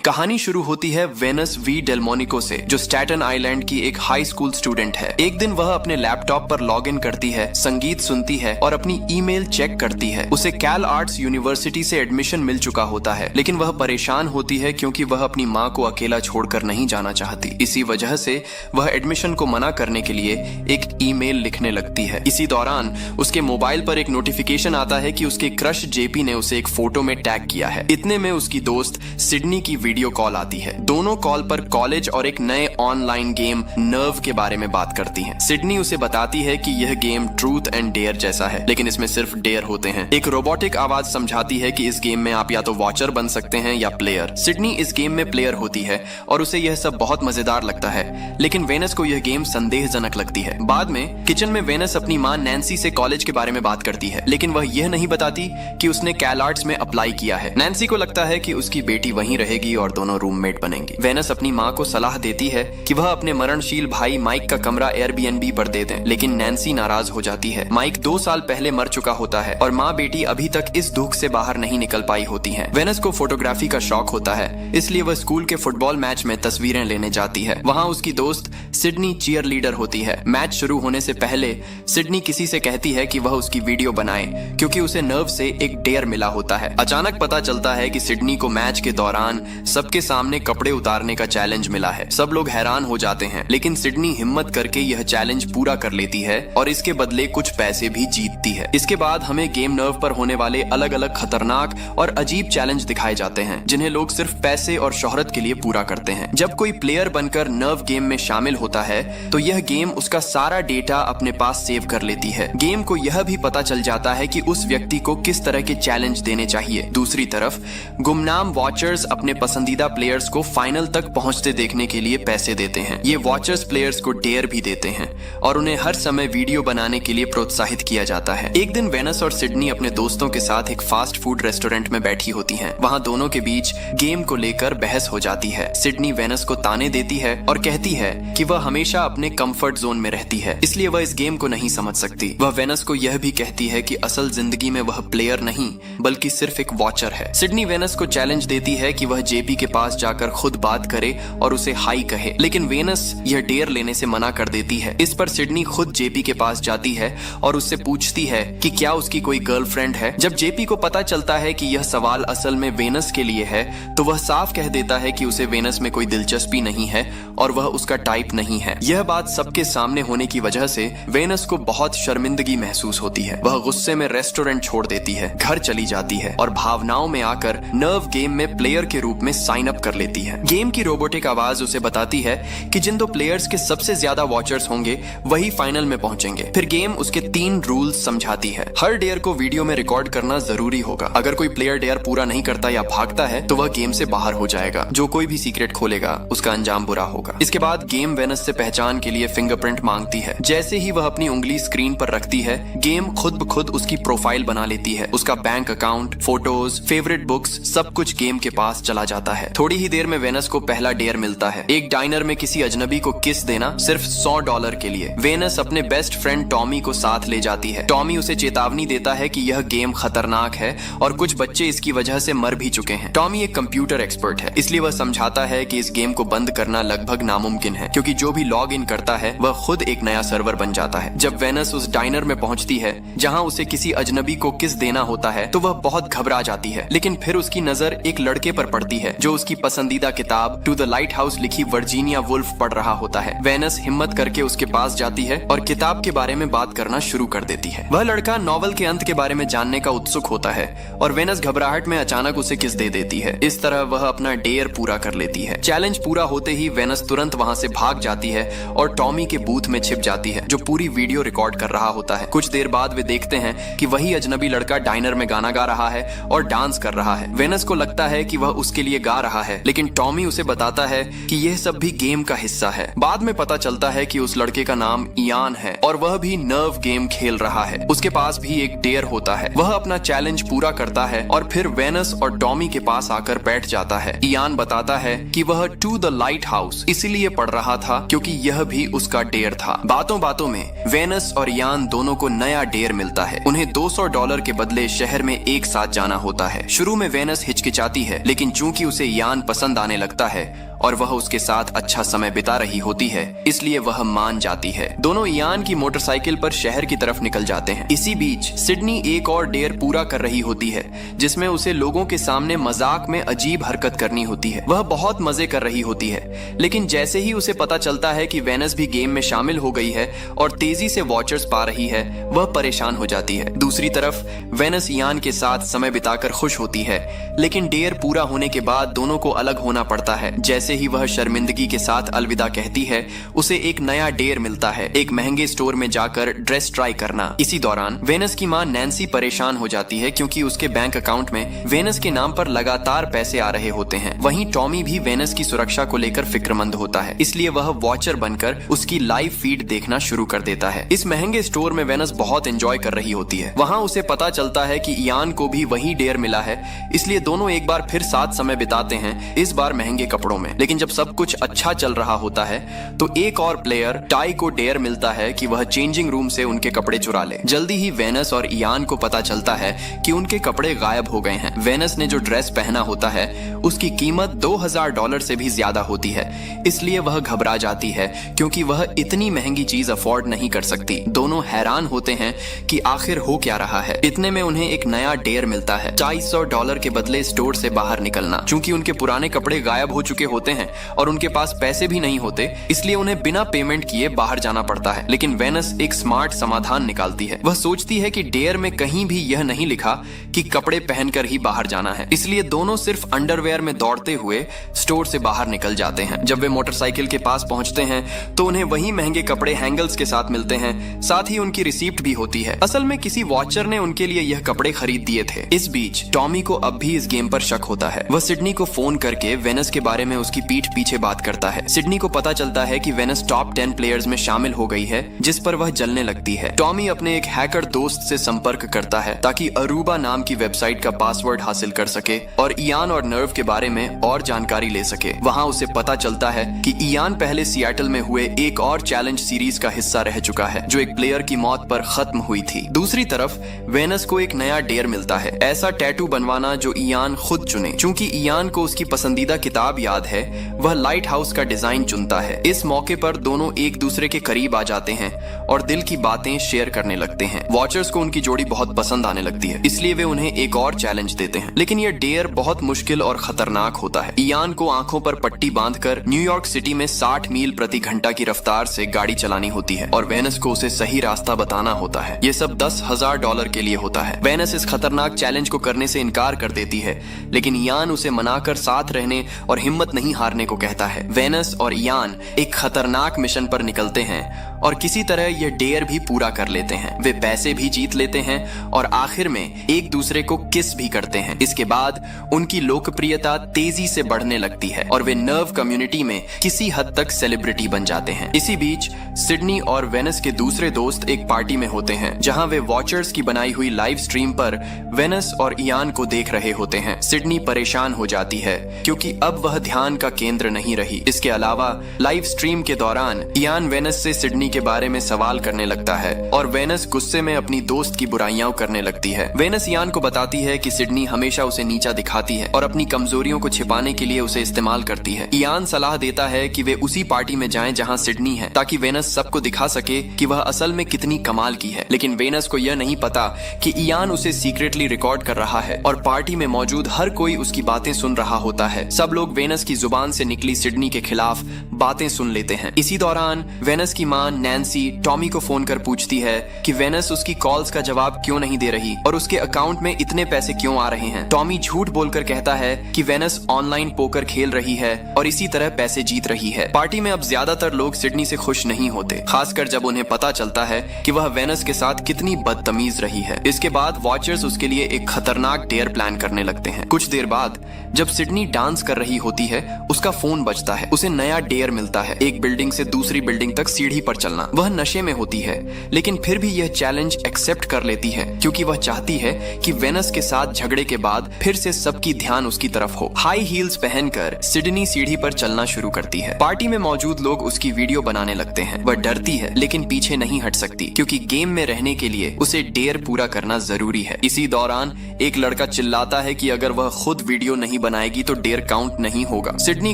कहानी शुरू होती है वेनस वी डेलमोनिको से, जो स्टैटन आइलैंड की एक हाई स्कूल स्टूडेंट है। एक दिन वह अपने लैपटॉप पर लॉग इन करती है, संगीत सुनती है और अपनी ईमेल चेक करती है। उसे कैल आर्ट्स यूनिवर्सिटी से एडमिशन मिल चुका होता है, लेकिन वह परेशान होती है क्योंकि वह अपनी माँ को अकेला छोड़कर नहीं जाना चाहती। इसी वजह से वह एडमिशन को मना करने के लिए एक ईमेल लिखने लगती है। इसी दौरान उसके मोबाइल पर एक नोटिफिकेशन आता है कि उसके क्रश जेपी ने उसे एक फोटो में टैग किया है। इतने में उसकी दोस्त सिडनी की वीडियो कॉल आती है। दोनों कॉल पर कॉलेज और एक नए ऑनलाइन गेम नर्व के बारे में बात करती हैं। सिडनी उसे बताती है कि यह गेम ट्रूथ एंड डेयर जैसा है, लेकिन इसमें सिर्फ डेयर होते हैं। एक रोबोटिक आवाज समझाती है कि इस गेम में आप या तो वॉचर बन सकते हैं या प्लेयर। सिडनी इस गेम में प्लेयर होती है और उसे यह सब बहुत मजेदार लगता है, लेकिन वेनस को यह गेम संदेहजनक लगती है। बाद में किचन में वेनस अपनी माँ नैन्सी से कॉलेज के बारे में बात करती है, लेकिन वह यह नहीं बताती कि उसने कैल आर्ट्स में अप्लाई किया है। नैन्सी को लगता है कि उसकी बेटी वहीं रहेगी और दोनों रूममेट बनेंगे। वेनस अपनी माँ को सलाह देती है कि वह अपने मरणशील भाई माइक का कमरा एयरबीएनबी पर दे दें, लेकिन नैन्सी नाराज हो जाती है। माइक 2 साल पहले मर चुका होता है और माँ बेटी अभी तक इस दुख से बाहर नहीं निकल पाई होती हैं। वेनस को फोटोग्राफी का शौक होता है, इसलिए वह स्कूल के फुटबॉल मैच में तस्वीरें लेने जाती है। वहाँ उसकी दोस्त सिडनी चीयर लीडर होती है। मैच शुरू होने से पहले सिडनी किसी से कहती है कि वह उसकी वीडियो बनाए, क्योंकि उसे नर्व से एक डेयर मिला होता है। अचानक पता चलता है कि सिडनी को मैच के दौरान सबके सामने कपड़े उतारने का चैलेंज मिला है। सब लोग हैरान हो जाते हैं, लेकिन सिडनी हिम्मत करके यह चैलेंज पूरा कर लेती है और इसके बदले कुछ पैसे भी जीतती है। इसके बाद हमें गेम नर्व पर होने वाले अलग अलग खतरनाक और अजीब चैलेंज दिखाए जाते हैं, जिन्हें लोग सिर्फ पैसे और शोहरत के लिए पूरा करते हैं। जब कोई प्लेयर बनकर नर्व गेम में शामिल होता है तो यह गेम उसका सारा डेटा अपने पास सेव कर लेती है। गेम को यह भी पता चल जाता है कि उस व्यक्ति को किस तरह के चैलेंज देने चाहिए। दूसरी तरफ गुमनाम वॉचर्स अपने पसंदीदा प्लेयर्स को फाइनल तक पहुंचते देखने के लिए पैसे देते हैं। ये वॉचर्स प्लेयर्स को डेयर भी देते हैं और उन्हें हर समय वीडियो बनाने के लिए प्रोत्साहित किया जाता है। एक दिन वेनस और सिडनी अपने दोस्तों के साथ एक फास्ट फूड रेस्टोरेंट में बैठी होती हैं। वहां दोनों के बीच गेम को लेकर बहस हो जाती है। सिडनी वेनस को ताने देती है और कहती है कि वह हमेशा अपने कंफर्ट जोन में रहती है, इसलिए वह इस गेम को नहीं समझ सकती। वह वेनस को यह भी कहती है कि असल जिंदगी में वह प्लेयर नहीं बल्कि सिर्फ एक वॉचर है। सिडनी वेनस को चैलेंज देती है कि वह जेपी के पास जाकर खुद बात करे और उसे हाई कहे, लेकिन वेनस यह डेयर लेने से मना कर देती है। इस पर सिडनी खुद जेपी के पास जाती है और उससे पूछती है कि क्या उसकी कोई गर्लफ्रेंड है। जब जेपी को पता चलता है कि यह सवाल असल में वेनस के लिए है, तो वह साफ कह देता है कि उसे वेनस में कोई दिलचस्पी नहीं है और वह उसका टाइप नहीं है। यह बात सबके सामने होने की वजह से वेनस को बहुत शर्मिंदगी महसूस होती है। वह गुस्से में रेस्टोरेंट छोड़ देती है, घर चली जाती है और भावनाओं में आकर नर्व गेम में प्लेयर के रूप में साइन अप कर लेती है। गेम की रोबोटिक आवाज उसे बताती है कि जिन 2 प्लेयर्स के सबसे ज्यादा वॉचर्स होंगे वही फाइनल में पहुंचेंगे। फिर गेम उसके 3 रूल्स समझाती है। हर डेयर को वीडियो में रिकॉर्ड करना जरूरी होगा। अगर कोई प्लेयर डेयर पूरा नहीं करता या भागता है तो वह गेम से बाहर हो जाएगा। जो कोई भी सीक्रेट खोलेगा उसका अंजाम बुरा होगा। इसके बाद गेम वेनस से पहचान के लिए फिंगरप्रिंट मांगती है। जैसे ही वह अपनी उंगली स्क्रीन पर रखती है, गेम खुद ब खुद उसकी प्रोफाइल बना लेती है। उसका bank account, photos, favourite books, सब कुछ गेम के पास चला जाता है। थोड़ी ही देर में वेनस को पहला डेयर मिलता है, एक डाइनर में किसी अजनबी को किस देना, सिर्फ $100 के लिए। वेनस अपने बेस्ट फ्रेंड टॉमी को साथ ले जाती है। टॉमी उसे चेतावनी देता है कि यह गेम खतरनाक है और कुछ बच्चे इसकी वजह से मर भी चुके हैं। टॉमी एक कंप्यूटर एक्सपर्ट है, इसलिए वह समझाता है कि इस गेम को बंद करना लगभग नामुमकिन है, क्योंकि जो भी लॉग इन करता है वह खुद एक नया सर्वर बन जाता है। जब वेनस उस डाइनर में पहुंचती है जहां उसे किसी अजनबी को किस देना होता है, तो वह बहुत घबरा जाती है, लेकिन फिर उसकी नजर एक लड़के पर पड़ती है जो उसकी पसंदीदा किताब टू द लाइट हाउस लिखी वर्जीनिया वुल्फ पढ़ रहा होता है। वेनस हिम्मत करके उसके पास जाती है और किताब के बारे में बात करना शुरू कर देती है। वह लड़का नॉवल के अंत के बारे में जानने का उत्सुक होता है और वेनस घबराहट में अचानक उसे किस दे देती है। इस तरह वह अपना डेयर पूरा कर लेती है। चैलेंज पूरा होते ही वेनस तुरंत वहां से भाग जाती है और टॉमी के बूथ में छिप जाती है, जो पूरी वीडियो रिकॉर्ड कर रहा होता है। कुछ देर बाद वे देखते हैं कि वही अजनबी लड़का डाइनर में गाना गा रहा है और डांस कर रहा है। वेनस को लगता है कि वह उसके लिए गा रहा है, लेकिन टॉमी उसे बताता है कि यह सब भी गेम का हिस्सा है। बाद में पता चलता है कि उस लड़के का नाम इयान है और वह भी नर्व गेम खेल रहा है। उसके पास भी एक डेयर होता है। वह अपना चैलेंज पूरा करता है और फिर वेनस और टॉमी के पास आकर बैठ जाता है। इयान बताता है कि वह टू द लाइट हाउस इसलिए पढ़ रहा था क्योंकि यह भी उसका डेयर था। बातों बातों में वेनस और इयान दोनों को नया डेयर मिलता है। उन्हें $200 के बदले शहर में एक साथ जाना होता है। शुरू में वेनस हिचकिचाती है, लेकिन चूंकि उसे यान पसंद आने लगता है और वह उसके साथ अच्छा समय बिता रही होती है, इसलिए वह मान जाती है। दोनों यान की मोटरसाइकिल पर शहर की तरफ निकल जाते हैं। इसी बीच सिडनी एक और डेयर पूरा कर रही होती है, जिसमें उसे लोगों के सामने मजाक में अजीब हरकत करनी होती है। वह बहुत मजे कर रही होती है, लेकिन जैसे ही उसे पता चलता है कि वेनस भी गेम में शामिल हो गई है और तेजी से वॉचर्स पा रही है, वह परेशान हो जाती है। दूसरी तरफ वेनस यान के साथ समय बिताकर खुश होती है, लेकिन डेयर पूरा होने के बाद दोनों को अलग होना पड़ता है। जैसे ही वह शर्मिंदगी के साथ अलविदा कहती है, उसे एक नया डेयर मिलता है, एक महंगे स्टोर में जाकर ड्रेस ट्राई करना। इसी दौरान वेनस की मां नैन्सी परेशान हो जाती है, क्योंकि उसके बैंक अकाउंट में वेनस के नाम पर लगातार पैसे आ रहे होते हैं। वहीं टॉमी भी वेनस की सुरक्षा को लेकर फिक्रमंद होता है, इसलिए वह वॉचर बनकर उसकी लाइव फीड देखना शुरू कर देता है। इस महंगे स्टोर में वेनस बहुत एंजॉय कर रही होती है। वहां उसे पता चलता है कि इयान को भी वही डेयर मिला है, इसलिए दोनों एक बार फिर साथ समय बिताते हैं, इस बार महंगे कपड़ों में। लेकिन जब सब कुछ अच्छा चल रहा होता है तो एक और प्लेयर टाई को डेयर मिलता है कि वह चेंजिंग रूम से उनके कपड़े चुरा ले। जल्दी ही वेनस और इयान को पता चलता है कि उनके कपड़े गायब हो गए हैं। वेनस ने जो ड्रेस पहना होता है उसकी कीमत $2000 से भी ज्यादा होती है, इसलिए वह घबरा जाती है, क्योंकि वह इतनी महंगी चीज अफोर्ड नहीं कर सकती। दोनों हैरान होते हैं कि आखिर हो क्या रहा है। इतने में उन्हें एक नया डेयर मिलता है, $250 के बदले स्टोर से बाहर निकलना। चूंकि उनके पुराने कपड़े गायब हो चुके होते हैं और उनके पास पैसे भी नहीं होते, इसलिए उन्हें बिना पेमेंट किए बाहर जाना पड़ता है। लेकिन वेनस एक स्मार्ट समाधान निकालती है। वह सोचती है कि डेयर में कहीं भी यह नहीं लिखा कि कपड़े पहनकर ही बाहर जाना है, इसलिए दोनों सिर्फ अंडरवेयर में दौड़ते हुए स्टोर से बाहर निकल जाते हैं। जब वे मोटरसाइकिल के पास पहुंचते हैं तो उन्हें वही महंगे कपड़े हैंगल्स के साथ मिलते हैं, साथ ही उनकी रिसीप्ट भी होती है। असल में किसी वॉचर ने उनके लिए यह कपड़े खरीद दिए थे। इस बीच टॉमी को अब भी इस गेम पर शक होता है। वह सिडनी को फोन करके वेनस के बारे में उसकी पीठ पीछे बात करता है। सिडनी को पता चलता है कि वेनस टॉप 10 प्लेयर्स में शामिल हो गई है, जिस पर वह जलने लगती है। टॉमी अपने एक हैकर दोस्त से संपर्क करता है ताकि अरूबा नाम की वेबसाइट का पासवर्ड हासिल कर सके और इयान और नर्व के बारे में और जानकारी ले सके। वहां उसे पता चलता है कि इयान पहले सियाटल में हुए एक और चैलेंज सीरीज का हिस्सा रह चुका है, जो एक प्लेयर की मौत पर खत्म हुई थी। दूसरी तरफ वेनस को एक नया डेयर मिलता है, ऐसा टैटू बनवाना जो इयान खुद चुने। चूंकि इयान को उसकी पसंदीदा किताब याद है, वह लाइट हाउस का डिजाइन चुनता है। इस मौके पर दोनों एक दूसरे के करीब आ जाते हैं और दिल की बातें शेयर करने लगते हैं। वॉचर्स को उनकी जोड़ी बहुत पसंद आने लगती है, इसलिए वे उन्हें एक और चैलेंज देते हैं। लेकिन यह डेयर बहुत मुश्किल और खतरनाक होता है। इयान को आंखों पर पट्टी बांधकर न्यूयॉर्क सिटी में 60 मील प्रति घंटा की रफ्तार से गाड़ी चलानी होती है और वेनस को उसे सही रास्ता बताना होता है। ये सब $10,000 के लिए होता है। वेनस इस खतरनाक चैलेंज को करने से इनकार कर देती है, लेकिन इयान उसे मनाकर साथ रहने और हिम्मत नहीं हारने को कहता है। वेनस और इयान एक खतरनाक मिशन पर निकलते हैं और किसी तरह यह डेयर भी पूरा कर लेते हैं। वे पैसे भी जीत लेते हैं और आखिर में एक दूसरे को किस भी करते हैं। इसके बाद उनकी लोकप्रियता तेजी से बढ़ने लगती है और वे नर्व कम्युनिटी में किसी हद तक सेलिब्रिटी बन जाते हैं। इसी बीच सिडनी और वेनस के दूसरे दोस्त एक पार्टी में होते हैं, जहां वे वॉचर्स की बनाई हुई लाइव स्ट्रीम पर वेनस और इयान को देख रहे होते हैं। सिडनी परेशान हो जाती है, क्योंकि अब वह ध्यान का केंद्र नहीं रही। इसके अलावा लाइव स्ट्रीम के दौरान इयान वेनस से सिडनी के बारे में सवाल करने लगता है और वेनस गुस्से में अपनी दोस्त की बुराइयां करने लगती है। वेनस इयान को बताती है कि सिडनी हमेशा उसे नीचा दिखाती है और अपनी कमजोरियों को छिपाने के लिए उसे इस्तेमाल करती है। इयान सलाह देता है कि वे उसी पार्टी में जाएं जहां सिडनी है, ताकि वेनस सबको दिखा सके कि वह असल में कितनी कमाल की है। लेकिन वेनस को यह नहीं पता कि इयान उसे सीक्रेटली रिकॉर्ड कर रहा है और पार्टी में मौजूद हर कोई उसकी बातें सुन रहा होता है। सब लोग वेनस की जुबान से निकली सिडनी के खिलाफ बातें सुन लेते हैं। इसी दौरान वेनस की मां नैन्सी टॉमी को फोन कर पूछती है कि वेनस उसकी कॉल्स का जवाब क्यों नहीं दे रही और उसके अकाउंट में इतने पैसे क्यों आ रहे हैं। टॉमी झूठ बोलकर कहता है कि वेनस ऑनलाइन पोकर खेल रही है और इसी तरह पैसे जीत रही है। पार्टी में अब ज्यादातर लोग सिडनी से खुश नहीं होते, खासकर जब उन्हें पता चलता है कि वह वेनस के साथ कितनी बदतमीज रही है। इसके बाद वॉचर्स उसके लिए एक खतरनाक डेयर प्लान करने लगते हैं। कुछ देर बाद जब सिडनी डांस कर रही होती है, उसका फोन बजता है। उसे नया डेयर मिलता है, एक बिल्डिंग से दूसरी बिल्डिंग तक सीढ़ी पर चलना। वह नशे में होती है, लेकिन फिर भी यह चैलेंज एक्सेप्ट कर लेती है क्योंकि वह चाहती है कि वेनस के साथ झगड़े के बाद फिर से सबकी ध्यान उसकी तरफ हो। हाई हील्स पहनकर सिडनी सीढ़ी पर चलना शुरू करती है। पार्टी में मौजूद लोग उसकी वीडियो बनाने लगते हैं। वह डरती है लेकिन पीछे नहीं हट सकती क्योंकि गेम में रहने के लिए उसे डेयर पूरा करना जरूरी है। इसी दौरान एक लड़का चिल्लाता है कि अगर वह खुद वीडियो नहीं बनाएगी तो डेयर काउंट नहीं होगा। सिडनी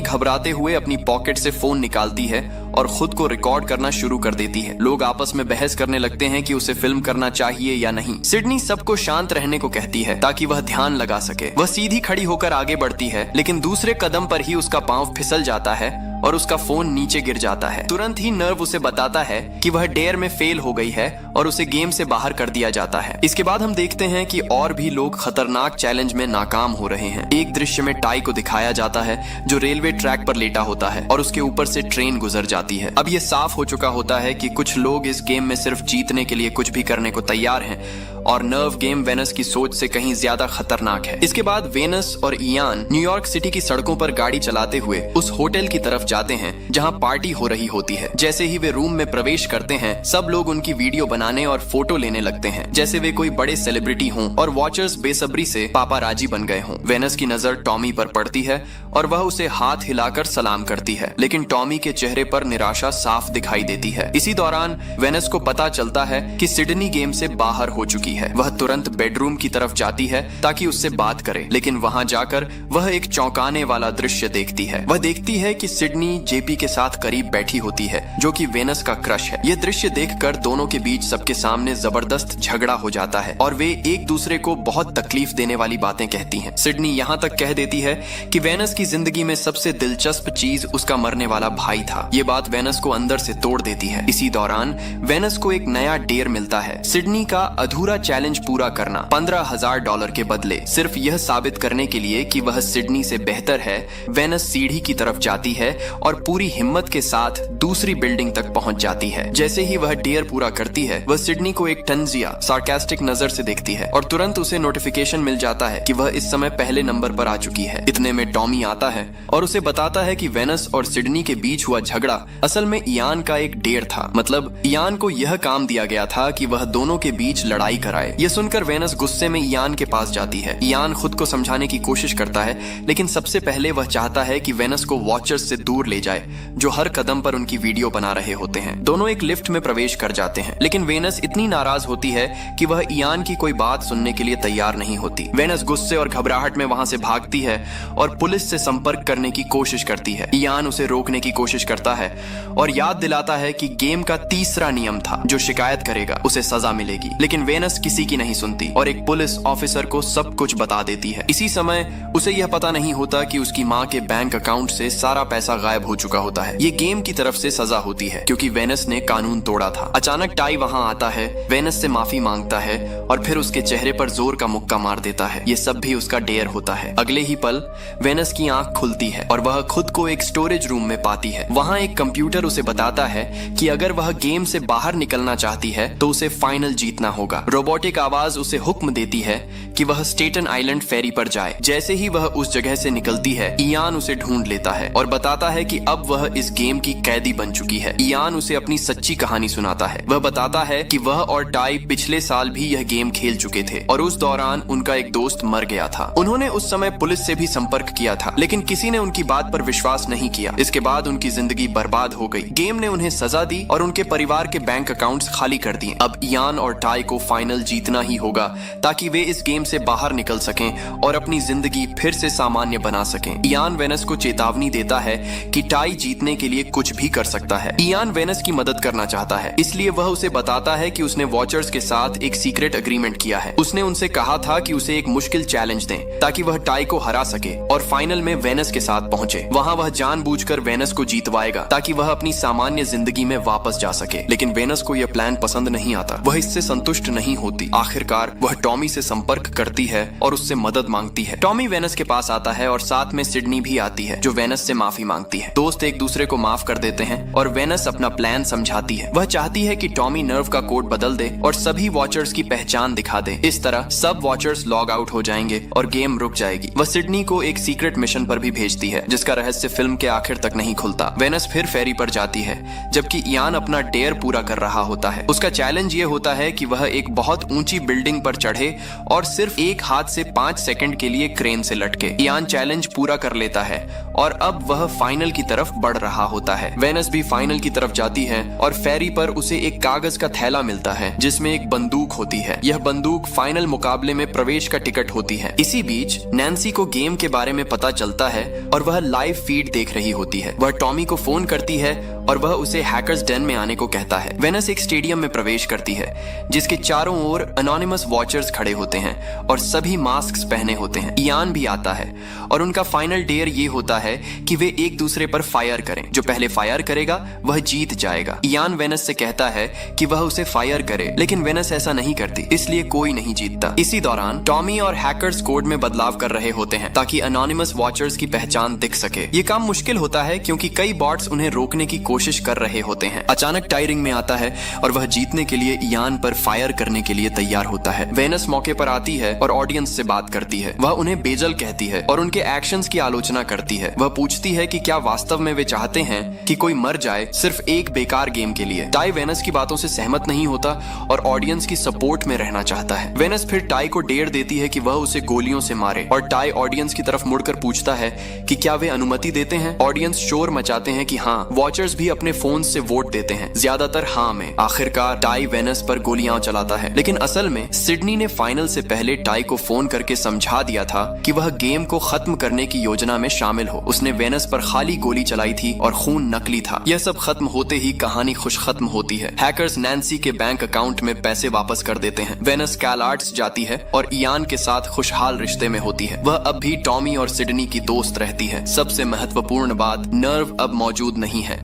घबराते हुए अपनी पॉकेट से फोन निकालती है और खुद को रिकॉर्ड करना शुरू कर देती है। लोग आपस में बहस करने लगते हैं कि उसे फिल्म करना चाहिए या नहीं। सिडनी सबको शांत रहने को कहती है ताकि वह ध्यान लगा सके। वह सीधी खड़ी होकर आगे बढ़ती है, लेकिन दूसरे कदम पर ही उसका पांव फिसल जाता है और उसका फोन नीचे गिर जाता है। तुरंत ही नर्व उसे बताता है कि वह डेयर में फेल हो गई है और उसे गेम से बाहर कर दिया जाता है। इसके बाद हम देखते हैं कि और भी लोग खतरनाक चैलेंज में नाकाम हो रहे हैं। एक दृश्य में टाई को दिखाया जाता है जो रेलवे ट्रैक पर लेटा होता है और उसके ऊपर से ट्रेन गुजर जाती है। अब यह साफ हो चुका होता है कि कुछ लोग इस गेम में सिर्फ जीतने के लिए कुछ भी करने को तैयार हैं और नर्व गेम वेनस की सोच से कहीं ज्यादा खतरनाक है। इसके बाद वेनस और इयान न्यूयॉर्क सिटी की सड़कों पर गाड़ी चलाते हुए उस होटल की तरफ जाते हैं जहां पार्टी हो रही होती है। जैसे ही वे रूम में प्रवेश करते हैं, सब लोग उनकी वीडियो बनाने और फोटो लेने लगते हैं जैसे वे कोई बड़े सेलिब्रिटी हों और वॉचर्स बेसब्री से पापाराजी बन गए हों। वेनस की नजर टॉमी पर पड़ती है और वह उसे हाथ हिलाकर सलाम करती है, लेकिन टॉमी के चेहरे पर निराशा साफ दिखाई देती है। इसी दौरान वेनस को पता चलता है कि सिडनी गेम से बाहर हो चुकी है। वह तुरंत बेडरूम की तरफ जाती है ताकि उससे बात करे, लेकिन वहां जाकर वह एक चौंकाने वाला दृश्य देखती है। वह देखती है कि सिडनी जेपी के साथ करीब बैठी होती है जो कि वेनस का क्रश है। यह दृश्य देखकर दोनों के बीच सबके सामने जबरदस्त झगड़ा हो जाता है और वे एक दूसरे को बहुत तकलीफ देने वाली बातें कहती हैं। सिडनी यहाँ तक कह देती है कि वेनस की जिंदगी में सबसे दिलचस्प चीज उसका मरने वाला भाई था। ये बात वेनस को अंदर से तोड़ देती है। इसी दौरान वेनस को एक नया डेयर मिलता है, सिडनी का अधूरा चैलेंज पूरा करना $15,000 के बदले। सिर्फ यह साबित करने के लिए कि वह सिडनी से बेहतर है, वेनस सीढ़ी की तरफ जाती है और पूरी हिम्मत के साथ दूसरी बिल्डिंग तक पहुंच जाती है। जैसे ही वह डेयर पूरा करती है, वह सिडनी को एक तंजिया सार्कास्टिक नजर से देखती है और तुरंत उसे नोटिफिकेशन मिल जाता है कि वह इस समय पहले नंबर पर आ चुकी है। इतने में टॉमी आता है और उसे बताता है कि वेनस और सिडनी के बीच हुआ झगड़ा असल में इयान का एक डेयर था। मतलब इयान को यह काम दिया गया था कि वह दोनों के बीच लड़ाई कराए। यह सुनकर वेनस गुस्से में इयान के पास जाती है। इयान खुद को समझाने की कोशिश करता है, लेकिन सबसे पहले वह चाहता है कि वेनस को वॉचर्स से दूर ले जाए जो हर कदम पर उनकी वीडियो बना रहे होते हैं। दोनों एक लिफ्ट में प्रवेश कर जाते हैं, लेकिन वेनस इतनी नाराज होती है कि वह इयान की कोई बात सुनने के लिए तैयार नहीं होती। वेनस गुस्से और घबराहट में वहां से भागती है और पुलिस से संपर्क करने की कोशिश करती है। इयान उसे रोकने की कोशिश करता है और याद दिलाता है कि गेम का तीसरा नियम था, जो शिकायत करेगा उसे सजा मिलेगी। लेकिन वेनस किसी की नहीं सुनती और एक पुलिस ऑफिसर को सब कुछ बता देती है। इसी समय उसे यह पता नहीं होता कि उसकी माँ के बैंक अकाउंट से सारा पैसा गायब हो चुका होता है। ये गेम की तरफ से सजा होती है क्योंकि वेनस ने कानून तोड़ा था। अचानक टाई वहां आता है, वेनस से माफी मांगता है और फिर उसके चेहरे पर जोर का मुक्का मार देता है। ये सब भी उसका डेयर होता है। अगले ही पल वेनस की आंख खुलती है और वह खुद को एक स्टोरेज रूम में पाती है। वहां एक कंप्यूटर उसे बताता है कि अगर वह गेम से बाहर निकलना चाहती है तो उसे फाइनल जीतना होगा। रोबोटिक आवाज उसे हुक्म देती है कि वह स्टेटन आइलैंड फेरी पर जाए। जैसे ही वह उस जगह से निकलती है, इयान उसे ढूंढ लेता है और बताता है कि अब वह इस गेम की कैदी बन चुकी है। इयान उसे अपनी सच्ची कहानी सुनाता है। वह बताता है कि वह और टाई पिछले साल भी यह गेम खेल चुके थे और उस दौरान उनका एक दोस्त मर गया था। उन्होंने उस समय पुलिस से भी संपर्क किया था, लेकिन किसी ने उनकी बात पर विश्वास नहीं किया। इसके बाद उनकी जिंदगी बर्बाद हो गई। गेम ने उन्हें सजा दी और उनके परिवार के बैंक अकाउंट्स खाली कर दिए। अब इयान और टाई को फाइनल जीतना ही होगा ताकि वे इस गेम से बाहर निकल सकें और अपनी जिंदगी फिर से सामान्य बना सकें। इयान वेनस को चेतावनी देता है कि टाई जीतने के लिए कुछ भी कर सकता है। इयान वेनस की मदद करना चाहता है, इसलिए वह उसे बताता है कि उसने वॉचर्स के साथ एक सीक्रेट एग्रीमेंट किया है। उसने उनसे कहा था कि उसे एक मुश्किल चैलेंज दें ताकि वह टाई को हरा सके और फाइनल में वेनस के साथ पहुंचे। वहां वह जानबूझकर वेनस को जीतवाएगा ताकि ताकि वह अपनी सामान्य जिंदगी में वापस जा सके। लेकिन वेनस को यह प्लान पसंद नहीं आता। वह इससे संतुष्ट नहीं होती। आखिरकार वह टॉमी से संपर्क करती है और उससे मदद मांगती है। टॉमी वेनस के पास आता है और साथ में सिडनी भी आती है, जो वेनस से माफी मांगती है। दोस्त एक दूसरे को माफ कर देते हैं और वेनस अपना प्लान समझाती है। वह चाहती है कि टॉमी नर्व का कोड बदल दे और सभी वॉचर्स की पहचान दिखा दे। इस तरह सब वॉचर्स लॉग आउट हो जाएंगे और गेम रुक जाएगी। वह सिडनी को एक सीक्रेट मिशन पर भी भेजती है, जिसका रहस्य फिल्म के आखिर तक नहीं खुलता। वेनस फिर फेरी पर जाती है, जबकि इयान अपना डेयर पूरा कर रहा होता है। उसका चैलेंज ये होता है कि वह एक बहुत ऊंची बिल्डिंग पर चढ़े और सिर्फ एक हाथ से 5 सेकंड के लिए क्रेन से लटके। इयान चैलेंज पूरा कर लेता है और अब वह फाइनल की तरफ बढ़ रहा होता है। वेनस भी फाइनल की तरफ जाती है और फेरी पर उसे एक कागज का थैला मिलता है, जिसमें एक बंदूक होती है। यह बंदूक फाइनल मुकाबले में प्रवेश का टिकट होती है। इसी बीच नैन्सी को गेम के बारे में पता चलता है और वह लाइव फीड देख रही होती है। वह टॉमी को फोन करती है और वह उसे हैकर्स डेन में आने को कहता है। वेनस एक स्टेडियम में प्रवेश करती है, जिसके चारों ओर एनोनिमस वॉचर्स खड़े होते हैं और सभी मास्क पहने होते हैं। इयान भी आता है और उनका फाइनल डेयर ये होता है कि वे एक दूसरे पर फायर करें। जो पहले फायर करेगा वह जीत जाएगा। इयान वेनस से कहता है कि वह उसे फायर करे, लेकिन वेनस ऐसा नहीं करती, इसलिए कोई नहीं जीतता। इसी दौरान टॉमी और हैकर्स कोड में बदलाव कर रहे होते हैं ताकि एनोनिमस वॉचर्स की पहचान दिख सके। ये काम मुश्किल होता है क्योंकि कई बॉट्स उन्हें रोकने की कोशिश कर रहे होते हैं। अचानक टायरिंग में आता है और वह जीतने के लिए इयान पर फायर करने के लिए तैयार होता है। वेनस मौके पर आती है और ऑडियंस से बात करती है। वह उन्हें बेजल कहती है और उनके एक्शंस की आलोचना करती है। वह पूछती है कि क्या वास्तव में वे चाहते हैं कि कोई मर जाए सिर्फ एक बेकार गेम के लिए। टाई वेनस की बातों से सहमत नहीं होता और ऑडियंस की सपोर्ट में रहना चाहता है। वेनस फिर टाई को डेयर देती है कि वह उसे गोलियों से मारे और टाई ऑडियंस की तरफ मुड़कर पूछता है कि क्या वे अनुमति देते हैं। ऑडियंस शोर मचाते हैं कि हाँ। वॉचर्स भी अपने फोन से वोट देते हैं, ज्यादातर हाँ में। आखिरकार टाई वेनस पर गोलियां चलाता है, लेकिन असल में सिडनी ने फाइनल से पहले टाई को फोन करके समझा दिया था कि वह गेम को खत्म करने की योजना में शामिल हो। उसने वेनस पर खाली गोली चलाई थी और खून नकली था। यह सब खत्म होते ही कहानी खुश खत्म होती है। हैकर्स नैन्सी के बैंक अकाउंट में पैसे वापस कर देते हैं। वेनस कैलआर्ट्स जाती है और इयान के साथ खुशहाल रिश्ते में होती है। वह अब भी टॉमी और सिडनी की दोस्त रहती है। सबसे महत्वपूर्ण बात, नर्व अब मौजूद नहीं है।